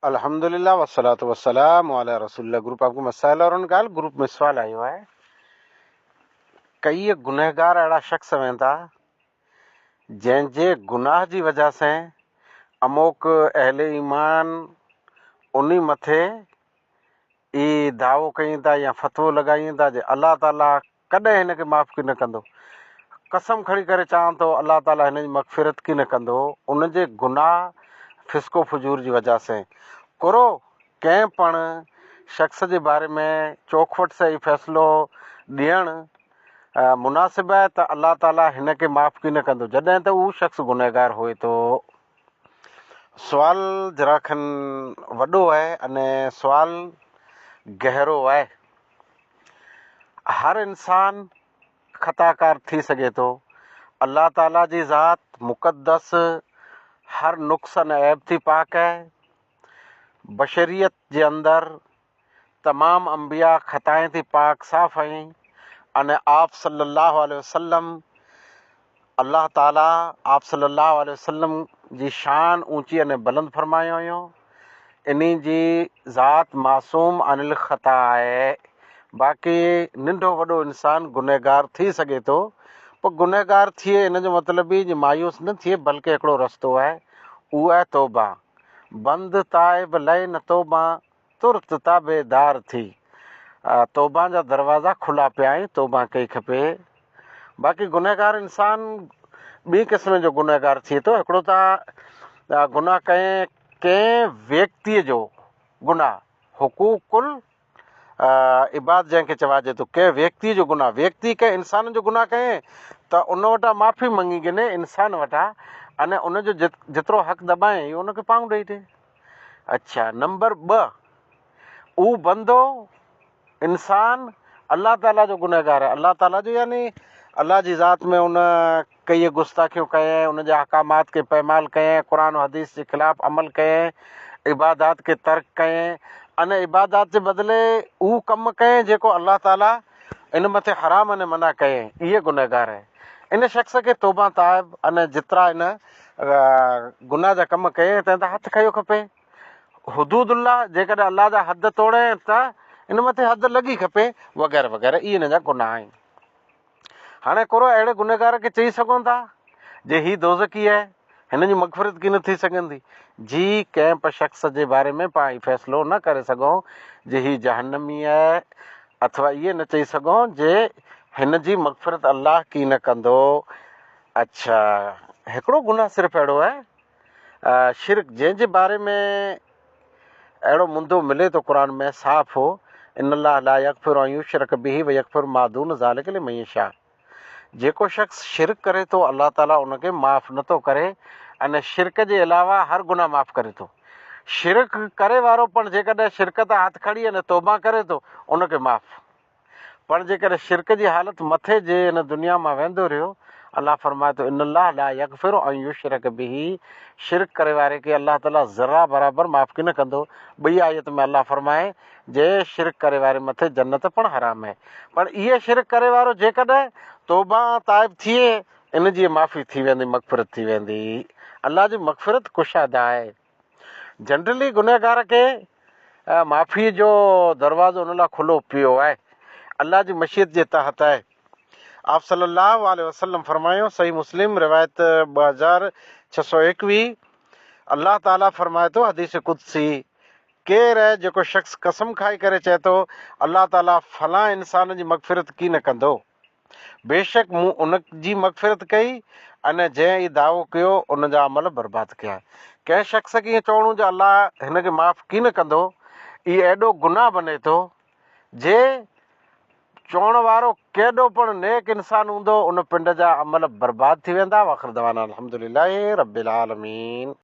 अल्हम्दुलिल्लाह वस्सलातु वस्सलाम अला रसूलिल्लाह। ग्रुप आपको मसाइल और उनका ग्रुप में सवाल आयो है। कई गुनहगार अड़ा शख्स वेंदा जंहिंजे गुनाह जी वजह से अमोक अहले ईमान उन्हीं मथे ई दावो कयूं था या फतवो लॻायूं था जे अल्लाह ताला कॾहिं हिनखे माफ़ की न कंदो। कसम खड़ी करे चवां थो अल्लाह ताला हिन जी मग़फ़िरत की न कंदो। उनजे गुनाह फिस्को फजूर जी वजह से कुरो कंहिं पण शख्स जे बारे में चौखवट से ई फ़ैसिलो ॾियणु मुनासिब आहे त अल्लाह ताला हिनखे माफ़ की न कंदो जॾहिं त उहो शख्स गुनहगार होए थो। सुवाल जरा खन वॾो आहे अने सुवाल गहरो आहे। हर इंसान ख़ताकार थी सघे थो। अल्लाह ताला जी ज़ात मुक़द्दस हर नुक़्स ऐं ऐब थी पाक आहे। बशरियत जे अंदरि तमामु अंबिया ख़ताएं थी पाक साफ़ आहिनि अने आप सल्लल्लाहु अलैहि वसल्लम अल्लाह ताला आप सल्लल्लाहु अलैहि वसल्लम जी शान ऊंची अने बुलंद फरमायो हुयो। इन्ही जी ज़ात मासूम अनिल ख़ता आहे। बाक़ी नंढो वॾो इंसान गुनहगार थी सघे थो, पर गुनहगार थिए इन जो मतिलबु ई मायूस न थिए, बल्कि हिकिड़ो रस्तो आहे, उहो आहे तौबा। बंदि ताइब लय न तौबा तुर्त ताबेदार थी। तौबा जा दरवाज़ा खुला पिया आहिनि, तौबा कई खपे। बाक़ी गुनहगार इंसान ॿी क़िस्म जो गुनहगार थिए थो। हिकिड़ो त गुनाह कंहिं व्यक्तिअ जो गुनाह हुकूकुल इबाद जंहिंखे चवाइजे थो, कंहिं व्यक्ति जो गुनाह, व्यक्ति कंहिं इंसान जो गुनाह कयईं त उन वटां माफ़ी मंगी गिने इंसान वटां अने उनजो जेतिरो हक़ दॿाए इहो उनखे पाऊं ॾेई ॾे। अच्छा, नंबर 2, उहो बंदो इंसान अल्लाह ताला जो गुनहगार आहे। अल्लाह ताला जो यानी अल्लाह जी ज़ात में उन कई गुस्ताखियूं कयईं, उनजे अहकामात खे पैमाल कयईं, क़ुरान हदीस जे ख़िलाफ़ु अमल कयईं, इबादात खे तर्क कयईं अने इबादात जे बदिले उहो कमु कयईं जेको अल्लाह ताला इन मथे हराम अने मना कयईं। इहे गुनहगार आहे। इन शख़्स खे तौबा ताइब अने जेतिरा इन गुनाह जा कम कयईं तंहिं त हथु खयो खपे। हुदूदुल्लाह जेकॾहिं अल्लाह जा हद तोड़े त इन मथे हद लॻी खपे, वग़ैरह वग़ैरह। इहे हिन जा गुनाह आहिनि। हाणे कुरो अहिड़े गुनहगार खे चई सघूं था जे हीअ दोज़खी आहे, हिन जी मग़फ़िरत की न थी सघंदी। जी कंहिं बि शख़्स जे बारे में पाण ही फ़ैसिलो न करे सघूं जे हीअ जहन्नमी आहे, अथवा इहे न चई सघूं जे हिन जी मग़फ़िरत अल्लाह की न कंदो। अच्छा, हिकिड़ो गुनाह सिर्फ़ु अहिड़ो आहे शिरक, जंहिंजे बारे में अहिड़ो मुंदो मिले थो क़ुर में साफ़ हो, इन्नल्लाह ला यग़फ़िरु अन युशरक बिही व यग़फ़िरु मा दून ज़ालिका लिमन यशा। जेको शख़्स शिरक करे थो अल्लाह ताला उनखे माफ़ नथो करे अने शिरक जे अलावा हर गुनाह माफ़ करे थो। शिरक करे वारो पण जेकॾहिं शिरक तां हथु खणी अने तौबा करे थो उनखे माफ़, पण जेकॾहिं शिरक जी हालत मथे जे इन दुनिया मां वेंदो रहियो, अल्लाह फरमाए थो इन्नल्लाह ला यग़फ़िरु अन युशरक बिही, शिरक करे वारे खे अल्लाह ताला ज़रा बराबरि माफ़ की न कंदो। ॿई आयत में अल्लाह फरमाए जे शिरक करे वारे मथे जन्नत पण हराम आहे। पण इहे शिरक करे वारो जेकॾहिं तौबा ताइब थिए इन जी माफ़ी थी वेंदी, मग़फ़िरत थी वेंदी। अल्लाह जी मग़फ़िरत कुशादा आहे। जनरली गुनहगार खे माफ़ीअ जो दरवाज़ो उन लाइ खुलो पियो आहे, अल्लाह जी मशीयत जे तहत आहे। आप सल्लल्लाहु अलैहि वसल्लम फरमायो, सही मुस्लिम रिवायत 2621, अल्लाह ताला फरमाए थो हदीस कुदसी, केरु आहे जेको शख़्स कसम खाई करे चए थो अल्लाह ताला फलां इंसान जी मग़फ़िरत की न कंदो, बेशक मूं उन जी मग़फ़िरत कई अने जंहिं ई दावो कयो उन जा अमल बर्बाद कया। कंहिं शख़्स खे ईअं चवणो जो अल्लाह हिनखे माफ़ की न कंदो, इहो एॾो गुनाह बने थो जे चवण वारो केॾो पण नेक इंसान हूंदो उन पिंड जा अमल बर्बाद थी वेंदा। वाखिर दवाना अल्हम्दुलिल्लाहि रब्बिल आलमीन।